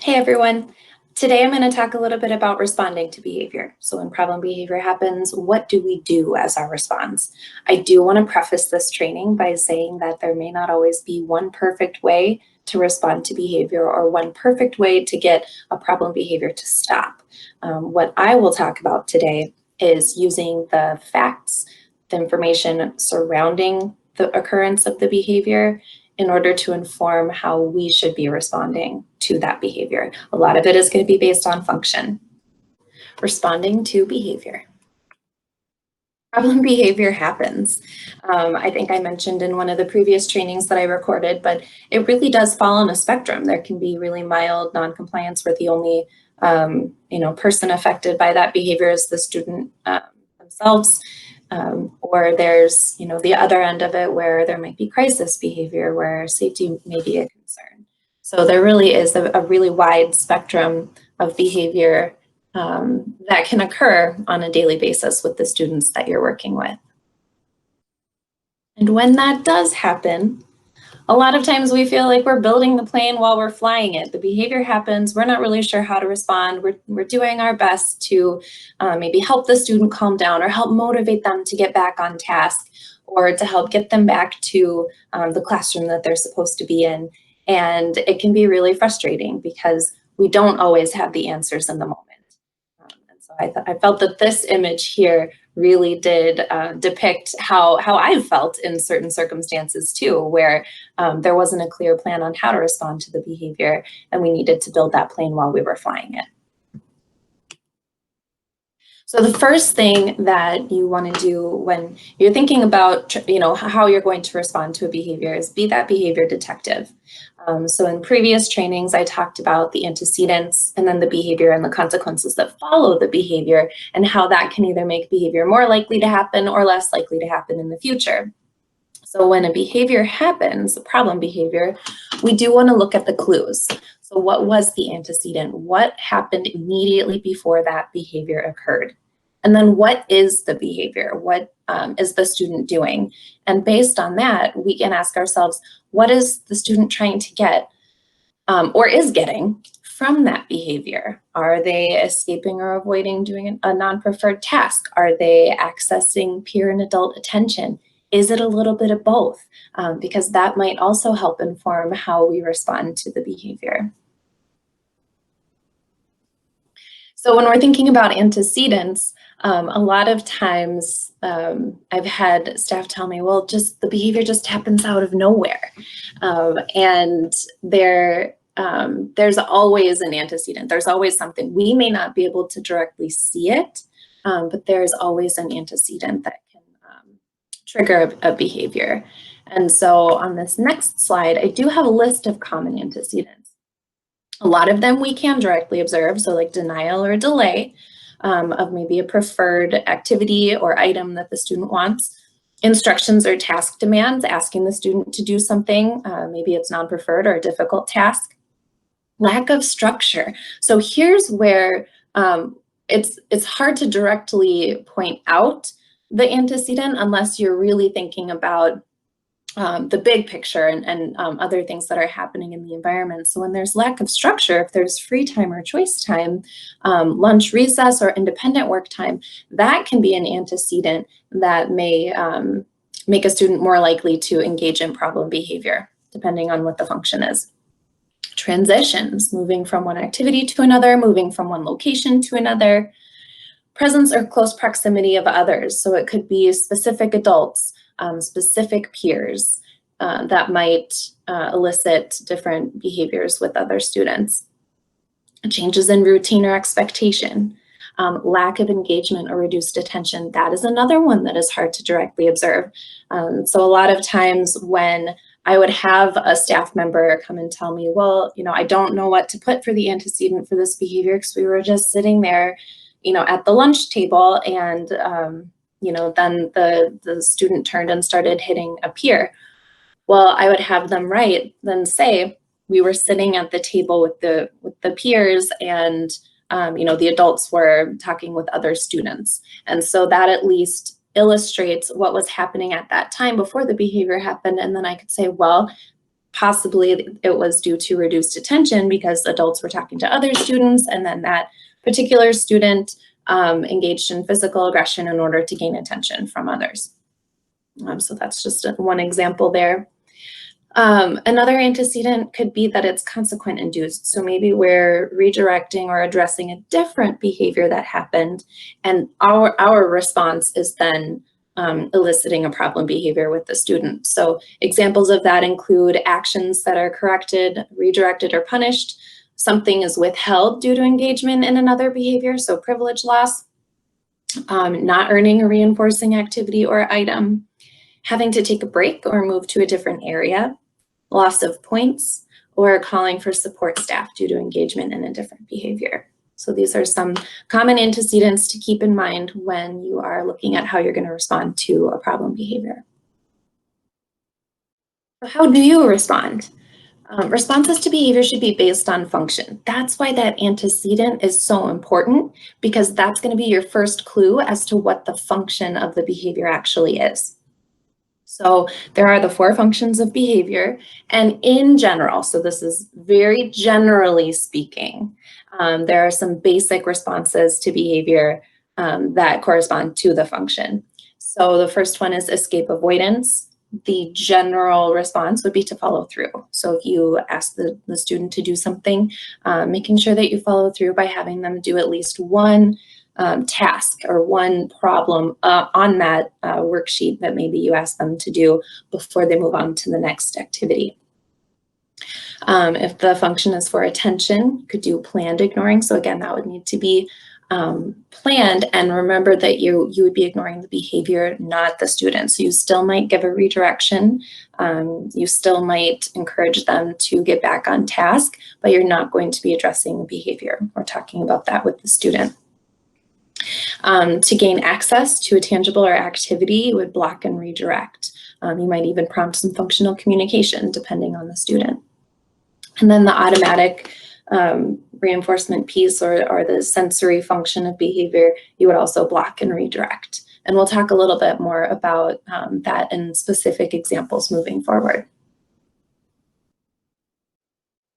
Hey everyone. Today I'm going to talk a little bit about responding to behavior. So when problem behavior happens, what do we do as our response? I do want to preface this training by saying that there may not always be one perfect way to respond to behavior or one perfect way to get a problem behavior to stop. What I will talk about today is using the facts, the information surrounding the occurrence of the behavior in order to inform how we should be responding to that behavior. A lot of it is going to be based on function. Responding to behavior. Problem behavior happens. I think I mentioned in one of the previous trainings that I recorded, but it really does fall on a spectrum. There can be really mild noncompliance where the only person affected by that behavior is the student themselves. Or there's, the other end of it where there might be crisis behavior where safety may be a concern. So there really is a really wide spectrum of behavior that can occur on a daily basis with the students that you're working with. And when that does happen, a lot of times we feel like we're building the plane while we're flying it. The behavior happens, we're not really sure how to respond. We're doing our best to maybe help the student calm down or help motivate them to get back on task or to help get them back to the classroom that they're supposed to be in. And it can be really frustrating because we don't always have the answers in the moment. And so I felt that this image here really did depict how I've felt in certain circumstances too, where there wasn't a clear plan on how to respond to the behavior, and we needed to build that plane while we were flying it. So the first thing that you want to do when you're thinking about, how you're going to respond to a behavior is be that behavior detective. So in previous trainings, I talked about the antecedents and then the behavior and the consequences that follow the behavior and how that can either make behavior more likely to happen or less likely to happen in the future. So when a behavior happens, a problem behavior, we do want to look at the clues. So what was the antecedent? What happened immediately before that behavior occurred? And then what is the behavior? What is the student doing? And based on that, we can ask ourselves, what is the student trying to get or is getting from that behavior? Are they escaping or avoiding doing a non-preferred task? Are they accessing peer and adult attention? Is it a little bit of both? Because that might also help inform how we respond to the behavior. So when we're thinking about antecedents, a lot of times I've had staff tell me, well, the behavior just happens out of nowhere. And there's always an antecedent. There's always something. We may not be able to directly see it, but there's always an antecedent that can trigger a behavior. And so on this next slide, I do have a list of common antecedents. A lot of them we can directly observe, so like denial or delay of maybe a preferred activity or item that the student wants. Instructions or task demands, asking the student to do something, maybe it's non-preferred or a difficult task. Lack of structure. So here's where it's hard to directly point out the antecedent unless you're really thinking about the big picture and other things that are happening in the environment. So when there's lack of structure, if there's free time or choice time, lunch, recess, or independent work time, that can be an antecedent that may make a student more likely to engage in problem behavior, depending on what the function is. Transitions, moving from one activity to another, moving from one location to another. Presence or close proximity of others. So it could be specific adults, specific peers that might elicit different behaviors with other students. Changes in routine or expectation, lack of engagement or reduced attention. That is another one that is hard to directly observe. So a lot of times when I would have a staff member come and tell me, well, I don't know what to put for the antecedent for this behavior because we were just sitting there, at the lunch table and then the student turned and started hitting a peer. Well, I would have them say, we were sitting at the table with the peers and the adults were talking with other students. And so that at least illustrates what was happening at that time before the behavior happened. And then I could say, well, Possibly it was due to reduced attention because adults were talking to other students, and then that particular student engaged in physical aggression in order to gain attention from others. So that's just one example there. Another antecedent could be that it's consequent induced. So maybe we're redirecting or addressing a different behavior that happened, and our response is then eliciting a problem behavior with the student. So examples of that include actions that are corrected, redirected, or punished. Something is withheld due to engagement in another behavior, so privilege loss, not earning a reinforcing activity or item, having to take a break or move to a different area, loss of points, or calling for support staff due to engagement in a different behavior. So these are some common antecedents to keep in mind when you are looking at how you're going to respond to a problem behavior. So how do you respond? Responses to behavior should be based on function. That's why that antecedent is so important, because that's going to be your first clue as to what the function of the behavior actually is. So there are the 4 functions of behavior, and in general, so this is very generally speaking, there are some basic responses to behavior that correspond to the function. So the first one is escape avoidance. The general response would be to follow through. So if you ask the student to do something, making sure that you follow through by having them do at least one task or one problem on that worksheet that maybe you ask them to do before they move on to the next activity. If the function is for attention, you could do planned ignoring. So again, that would need to be planned, and remember that you would be ignoring the behavior, not the student. So you still might give a redirection, you still might encourage them to get back on task, but you're not going to be addressing the behavior. We're talking about that with the student. To gain access to a tangible or activity, you would block and redirect. You might even prompt some functional communication depending on the student. And then the automatic reinforcement piece, or the sensory function of behavior, you would also block and redirect. And we'll talk a little bit more about that in specific examples moving forward.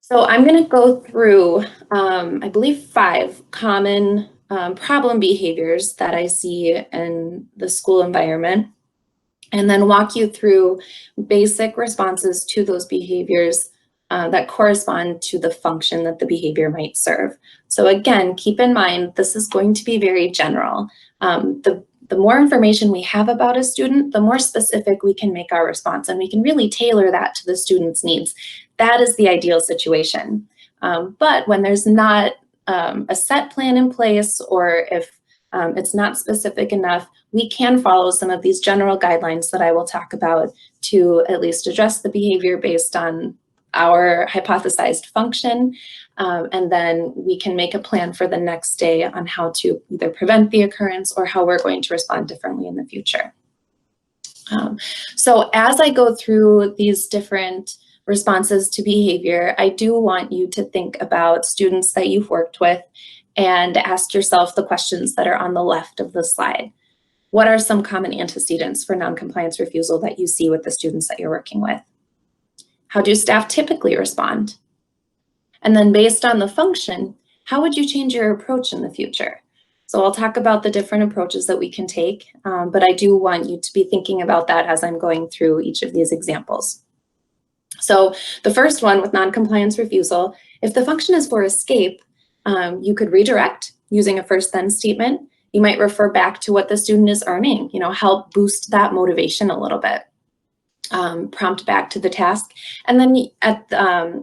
So I'm going to go through, I believe, 5 common problem behaviors that I see in the school environment, and then walk you through basic responses to those behaviors that correspond to the function that the behavior might serve. So again, keep in mind, this is going to be very general. The more information we have about a student, the more specific we can make our response, and we can really tailor that to the student's needs. That is the ideal situation. But when there's not a set plan in place, or if it's not specific enough, we can follow some of these general guidelines that I will talk about to at least address the behavior based on our hypothesized function, and then we can make a plan for the next day on how to either prevent the occurrence or how we're going to respond differently in the future. So as I go through these different responses to behavior, I do want you to think about students that you've worked with and ask yourself the questions that are on the left of the slide. What are some common antecedents for noncompliance refusal that you see with the students that you're working with? How do staff typically respond? And then based on the function, how would you change your approach in the future? So I'll talk about the different approaches that we can take, but I do want you to be thinking about that as I'm going through each of these examples. So the first one with noncompliance refusal, if the function is for escape, you could redirect using a first then statement. You might refer back to what the student is earning, help boost that motivation a little bit. Prompt back to the task, and then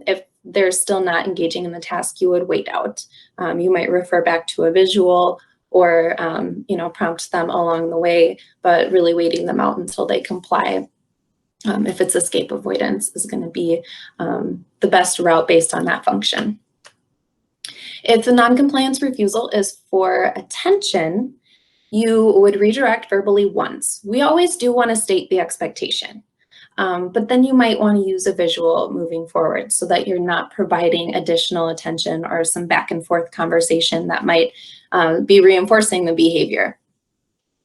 if they're still not engaging in the task, you would wait out. You might refer back to a visual, or prompt them along the way, but really waiting them out until they comply. If it's escape avoidance, is going to be the best route based on that function. If the noncompliance refusal is for attention, you would redirect verbally once. We always do want to state the expectation. But then you might want to use a visual moving forward so that you're not providing additional attention or some back and forth conversation that might be reinforcing the behavior.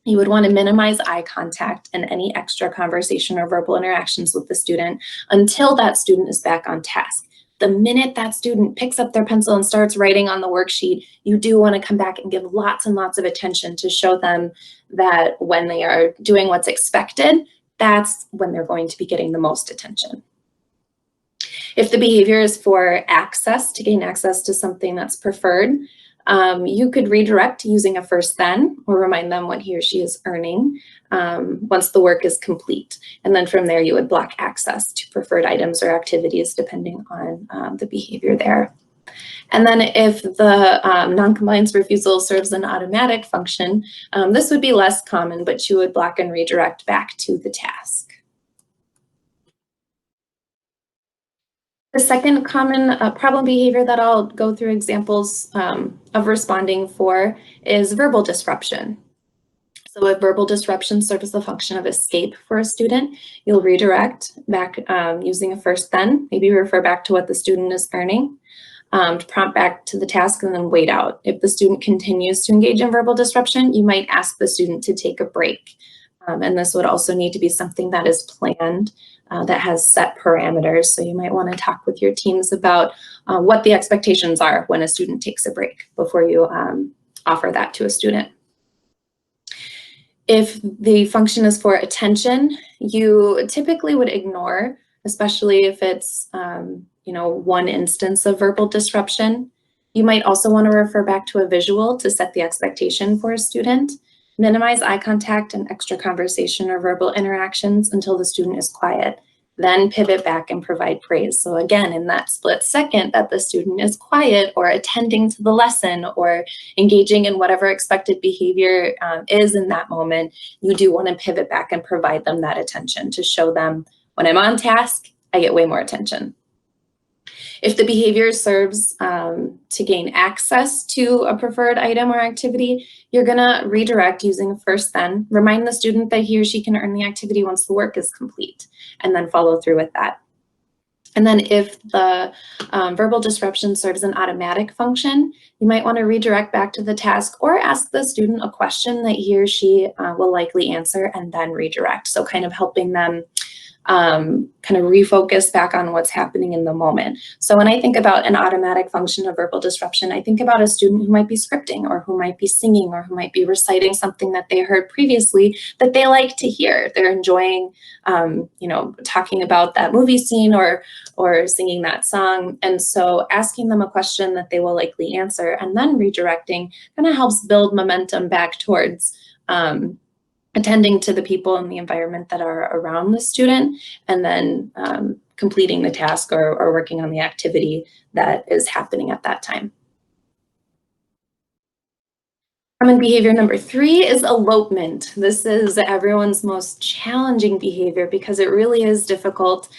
You would want to minimize eye contact and any extra conversation or verbal interactions with the student until that student is back on task. The minute that student picks up their pencil and starts writing on the worksheet, you do want to come back and give lots and lots of attention to show them that when they are doing what's expected, that's when they're going to be getting the most attention. If the behavior is for access, to gain access to something that's preferred, you could redirect using a first then, or remind them what he or she is earning once the work is complete. And then from there, you would block access to preferred items or activities depending on the behavior there. And then if the non-compliance refusal serves an automatic function, this would be less common, but you would block and redirect back to the task. The second common problem behavior that I'll go through examples of responding for is verbal disruption. So if verbal disruption serves the function of escape for a student, you'll redirect back using a first then, maybe refer back to what the student is earning, to prompt back to the task and then wait out. If the student continues to engage in verbal disruption, you might ask the student to take a break. And this would also need to be something that is planned, that has set parameters. So you might want to talk with your teams about what the expectations are when a student takes a break before you offer that to a student. If the function is for attention, you typically would ignore, especially if it's one instance of verbal disruption. You might also want to refer back to a visual to set the expectation for a student. Minimize eye contact and extra conversation or verbal interactions until the student is quiet. Then pivot back and provide praise. So again, in that split second that the student is quiet or attending to the lesson or engaging in whatever expected behavior is in that moment, you do want to pivot back and provide them that attention to show them when I'm on task, I get way more attention. If the behavior serves to gain access to a preferred item or activity, you're going to redirect using a first then, remind the student that he or she can earn the activity once the work is complete, and then follow through with that. And then if the verbal disruption serves an automatic function, you might want to redirect back to the task or ask the student a question that he or she will likely answer and then redirect. So kind of helping them kind of refocus back on what's happening in the moment. So when I think about an automatic function of verbal disruption, I think about a student who might be scripting or who might be singing or who might be reciting something that they heard previously that they like to hear. They're enjoying, talking about that movie scene or singing that song. And so asking them a question that they will likely answer and then redirecting kind of helps build momentum back towards attending to the people in the environment that are around the student, and then completing the task or working on the activity that is happening at that time. Common behavior number 3 is elopement. This is everyone's most challenging behavior because it really is difficult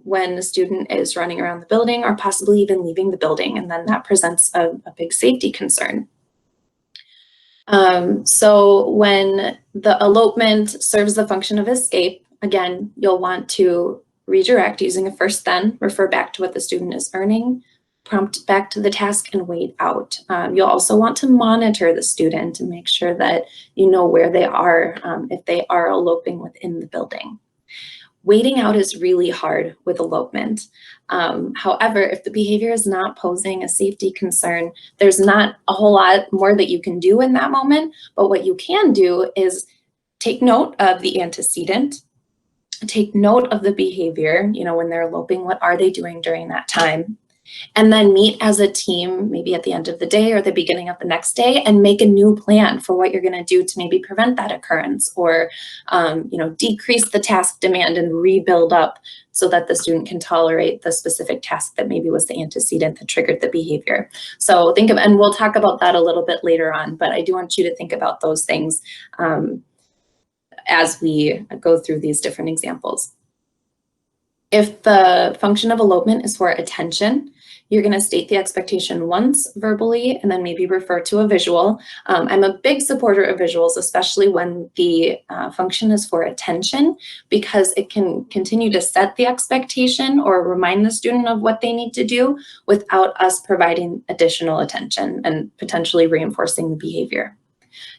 when the student is running around the building or possibly even leaving the building, and then that presents a big safety concern. So when the elopement serves the function of escape, again, you'll want to redirect using a first then, refer back to what the student is earning, prompt back to the task, and wait out. You'll also want to monitor the student and make sure that you know where they are if they are eloping within the building. Waiting out is really hard with elopement. However, if the behavior is not posing a safety concern, there's not a whole lot more that you can do in that moment. But what you can do is take note of the antecedent, take note of the behavior, when they're eloping, what are they doing during that time? And then meet as a team, maybe at the end of the day or the beginning of the next day, and make a new plan for what you're going to do to maybe prevent that occurrence or, decrease the task demand and rebuild up so that the student can tolerate the specific task that maybe was the antecedent that triggered the behavior. So and we'll talk about that a little bit later on, but I do want you to think about those things as we go through these different examples. If the function of elopement is for attention, you're going to state the expectation once verbally and then maybe refer to a visual. I'm a big supporter of visuals, especially when the function is for attention, because it can continue to set the expectation or remind the student of what they need to do without us providing additional attention and potentially reinforcing the behavior.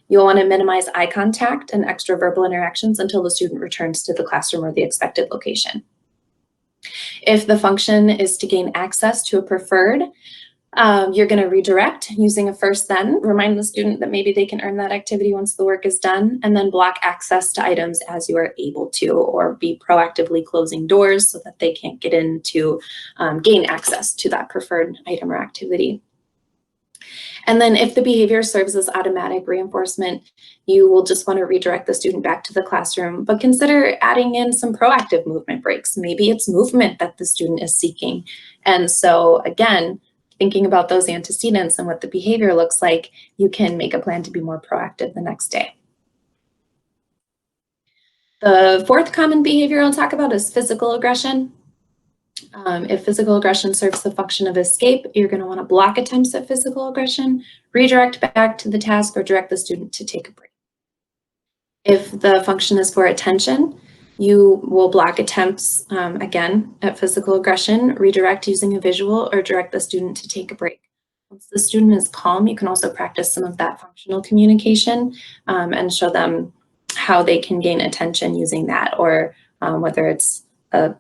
You'll want to minimize eye contact and extraverbal interactions until the student returns to the classroom or the expected location. If the function is to gain access to a preferred, you're going to redirect using a first then, remind the student that maybe they can earn that activity once the work is done, and then block access to items as you are able to, or be proactively closing doors so that they can't get in to gain access to that preferred item or activity. And then if the behavior serves as automatic reinforcement, you will just want to redirect the student back to the classroom, but consider adding in some proactive movement breaks. Maybe it's movement that the student is seeking. And so again, thinking about those antecedents and what the behavior looks like, you can make a plan to be more proactive the next day. The fourth common behavior I'll talk about is physical aggression. If physical aggression serves the function of escape, you're going to want to block attempts at physical aggression, redirect back to the task, or direct the student to take a break. If the function is for attention, you will block attempts, again, at physical aggression, redirect using a visual, or direct the student to take a break. Once the student is calm, you can also practice some of that functional communication and show them how they can gain attention using that, or whether it's a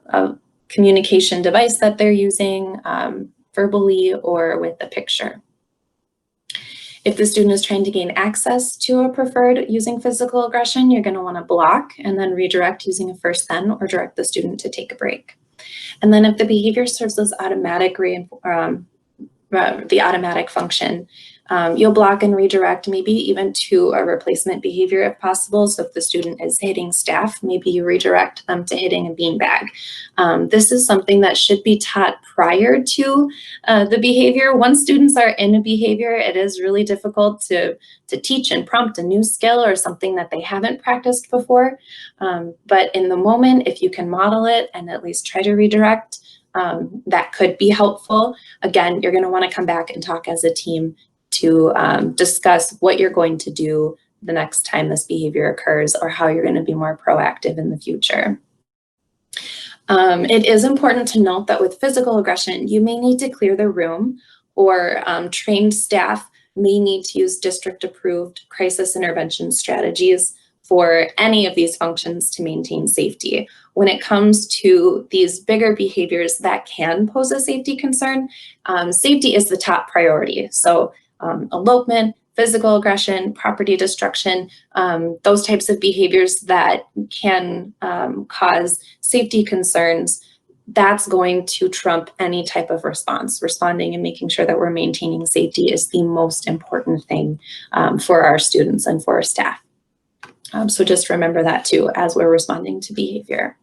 communication device that they're using verbally or with a picture. If the student is trying to gain access to a preferred using physical aggression, you're going to want to block and then redirect using a first then, or direct the student to take a break. And then if the behavior serves as automatic the automatic function, you'll block and redirect, maybe even to a replacement behavior if possible. So if the student is hitting staff, maybe you redirect them to hitting a beanbag. This is something that should be taught prior to the behavior. Once students are in a behavior, it is really difficult to teach and prompt a new skill or something that they haven't practiced before. But in the moment, if you can model it and at least try to redirect, that could be helpful. Again, you're going to want to come back and talk as a team to discuss what you're going to do the next time this behavior occurs, or how you're going to be more proactive in the future. It is important to note that with physical aggression, you may need to clear the room, or trained staff may need to use district-approved crisis intervention strategies for any of these functions to maintain safety. When it comes to these bigger behaviors that can pose a safety concern, safety is the top priority. So elopement, physical aggression, property destruction, those types of behaviors that can cause safety concerns, that's going to trump any type of response. Responding and making sure that we're maintaining safety is the most important thing for our students and for our staff. So just remember that too as we're responding to behavior.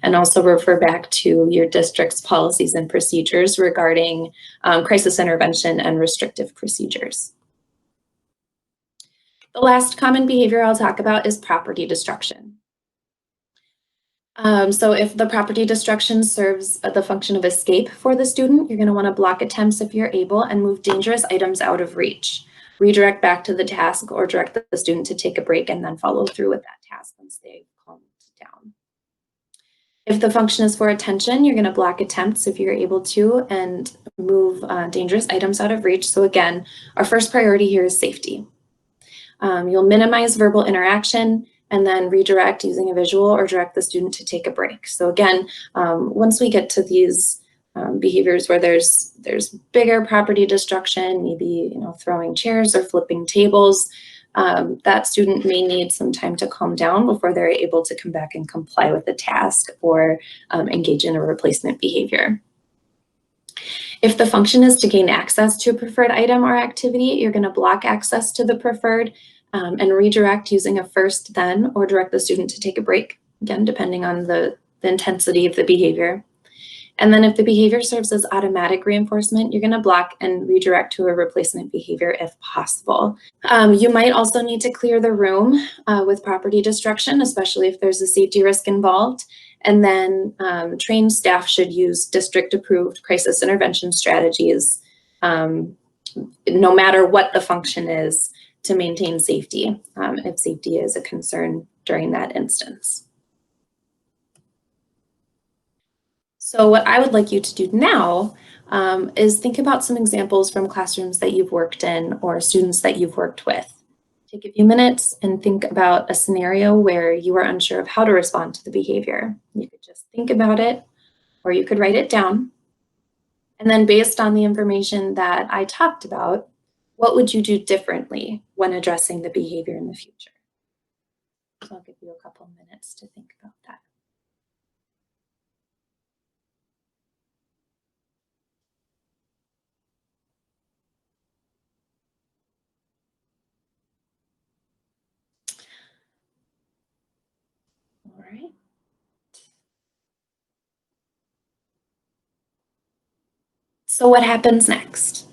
And also refer back to your district's policies and procedures regarding crisis intervention and restrictive procedures. The last common behavior I'll talk about is property destruction. So if the property destruction serves the function of escape for the student, you're going to want to block attempts if you're able and move dangerous items out of reach. Redirect back to the task, or direct the student to take a break and then follow through with that task once they've calmed down. If the function is for attention, you're going to block attempts if you're able to and move dangerous items out of reach. So again, our first priority here is safety. You'll minimize verbal interaction and then redirect using a visual, or direct the student to take a break. So again, once we get to these behaviors where there's bigger property destruction, maybe throwing chairs or flipping tables, that student may need some time to calm down before they're able to come back and comply with the task, or engage in a replacement behavior. If the function is to gain access to a preferred item or activity, you're going to block access to the preferred and redirect using a first then, or direct the student to take a break, again, depending on the intensity of the behavior. And then if the behavior serves as automatic reinforcement, you're going to block and redirect to a replacement behavior if possible. You might also need to clear the room with property destruction, especially if there's a safety risk involved. And then trained staff should use district-approved crisis intervention strategies, no matter what the function is, to maintain safety, if safety is a concern during that instance. So what I would like you to do now is think about some examples from classrooms that you've worked in or students that you've worked with. Take a few minutes and think about a scenario where you are unsure of how to respond to the behavior. You could just think about it, or you could write it down. And then based on the information that I talked about, what would you do differently when addressing the behavior in the future? So I'll give you a couple minutes to think about that. All right. So what happens next?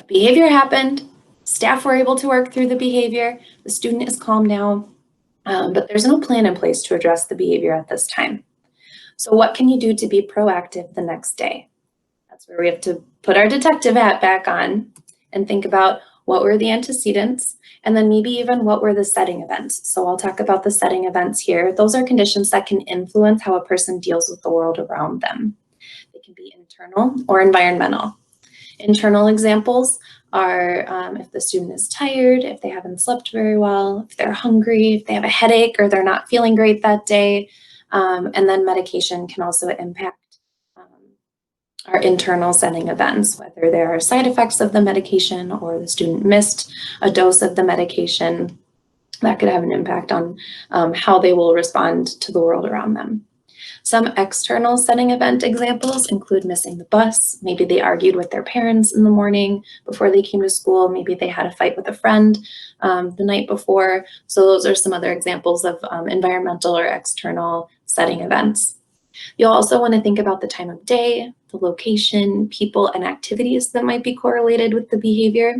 Behavior happened, staff were able to work through the behavior, the student is calm now, but there's no plan in place to address the behavior at this time. So what can you do to be proactive the next day? That's where we have to put our detective hat back on and think about what were the antecedents, and then maybe even what were the setting events. So I'll talk about the setting events here. Those are conditions that can influence how a person deals with the world around them. They can be internal or environmental. Internal examples are if the student is tired, if they haven't slept very well, if they're hungry, if they have a headache or they're not feeling great that day. And then medication can also impact our internal setting events, whether there are side effects of the medication or the student missed a dose of the medication. That could have an impact on how they will respond to the world around them. Some external setting event examples include missing the bus. Maybe they argued with their parents in the morning before they came to school. Maybe they had a fight with a friend the night before. So those are some other examples of environmental or external setting events. You'll also want to think about the time of day, the location, people, and activities that might be correlated with the behavior.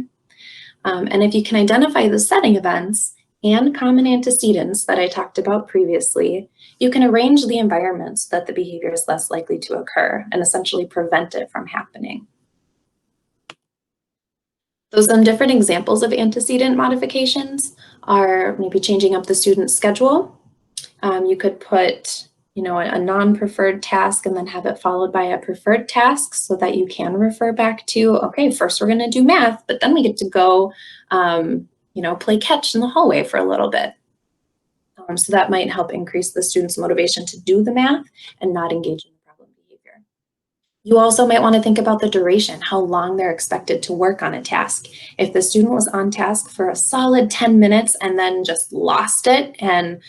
And if you can identify the setting events and common antecedents that I talked about previously, you can arrange the environment so that the behavior is less likely to occur and essentially prevent it from happening. So some different examples of antecedent modifications are maybe changing up the student's schedule. You could put a non-preferred task and then have it followed by a preferred task so that you can refer back to, okay, first we're going to do math, but then we get to go, play catch in the hallway for a little bit. So that might help increase the student's motivation to do the math and not engage in the problem behavior. You also might want to think about the duration, how long they're expected to work on a task. If the student was on task for a solid 10 minutes and then just lost it and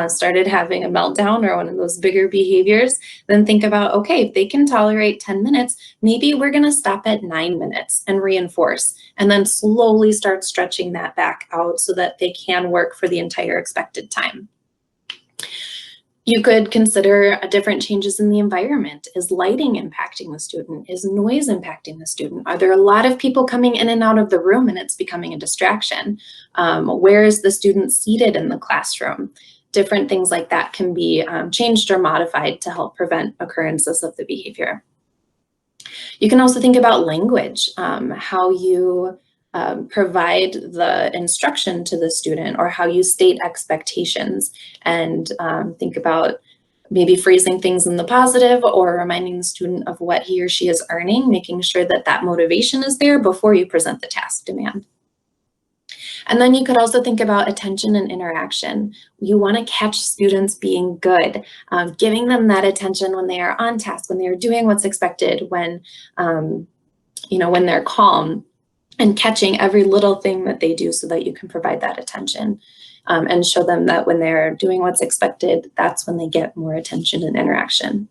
started having a meltdown or one of those bigger behaviors, then think about, okay, if they can tolerate 10 minutes, maybe we're going to stop at 9 minutes and reinforce, and then slowly start stretching that back out so that they can work for the entire expected time. You could consider different changes in the environment. Is lighting impacting the student? Is noise impacting the student? Are there a lot of people coming in and out of the room and it's becoming a distraction? Where is the student seated in the classroom? Different things like that can be changed or modified to help prevent occurrences of the behavior. You can also think about language, how you provide the instruction to the student or how you state expectations, and think about maybe phrasing things in the positive or reminding the student of what he or she is earning, making sure that that motivation is there before you present the task demand. And then you could also think about attention and interaction. You want to catch students being good, giving them that attention when they are on task, when they are doing what's expected, when they're calm, and catching every little thing that they do so that you can provide that attention and show them that when they're doing what's expected, that's when they get more attention and interaction.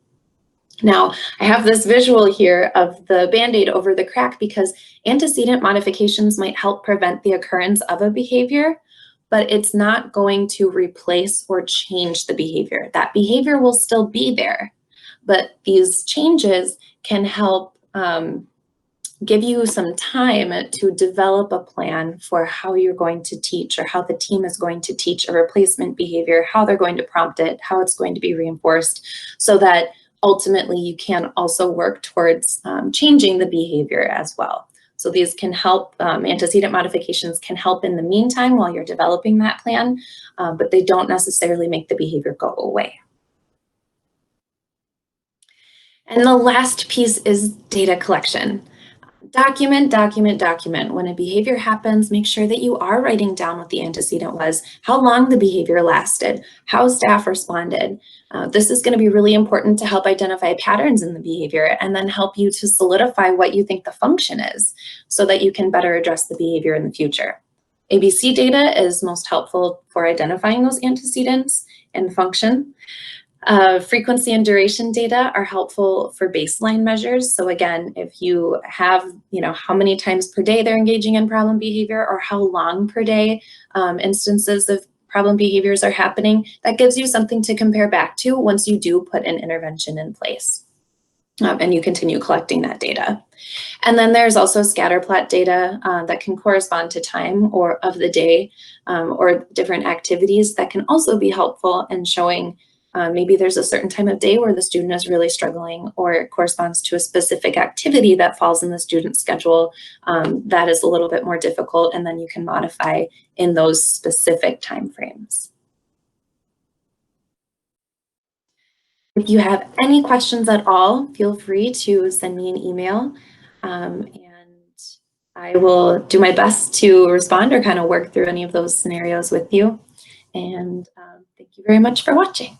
Now, I have this visual here of the Band-Aid over the crack because antecedent modifications might help prevent the occurrence of a behavior, but it's not going to replace or change the behavior. That behavior will still be there, but these changes can help give you some time to develop a plan for how you're going to teach or how the team is going to teach a replacement behavior, how they're going to prompt it, how it's going to be reinforced, so that ultimately you can also work towards changing the behavior as well. So these can help, antecedent modifications can help in the meantime while you're developing that plan, but they don't necessarily make the behavior go away. And the last piece is data collection. Document, document, document. When a behavior happens, make sure that you are writing down what the antecedent was, how long the behavior lasted, how staff responded. This is going to be really important to help identify patterns in the behavior and then help you to solidify what you think the function is so that you can better address the behavior in the future. ABC data is most helpful for identifying those antecedents and function. Frequency and duration data are helpful for baseline measures. So again, if you have, how many times per day they're engaging in problem behavior or how long per day instances of problem behaviors are happening, that gives you something to compare back to once you do put an intervention in place. And you continue collecting that data. And then there's also scatter plot data that can correspond to time or of the day or different activities that can also be helpful in showing maybe there's a certain time of day where the student is really struggling, or it corresponds to a specific activity that falls in the student's schedule that is a little bit more difficult, and then you can modify in those specific timeframes. If you have any questions at all, feel free to send me an email, and I will do my best to respond or kind of work through any of those scenarios with you. And thank you very much for watching.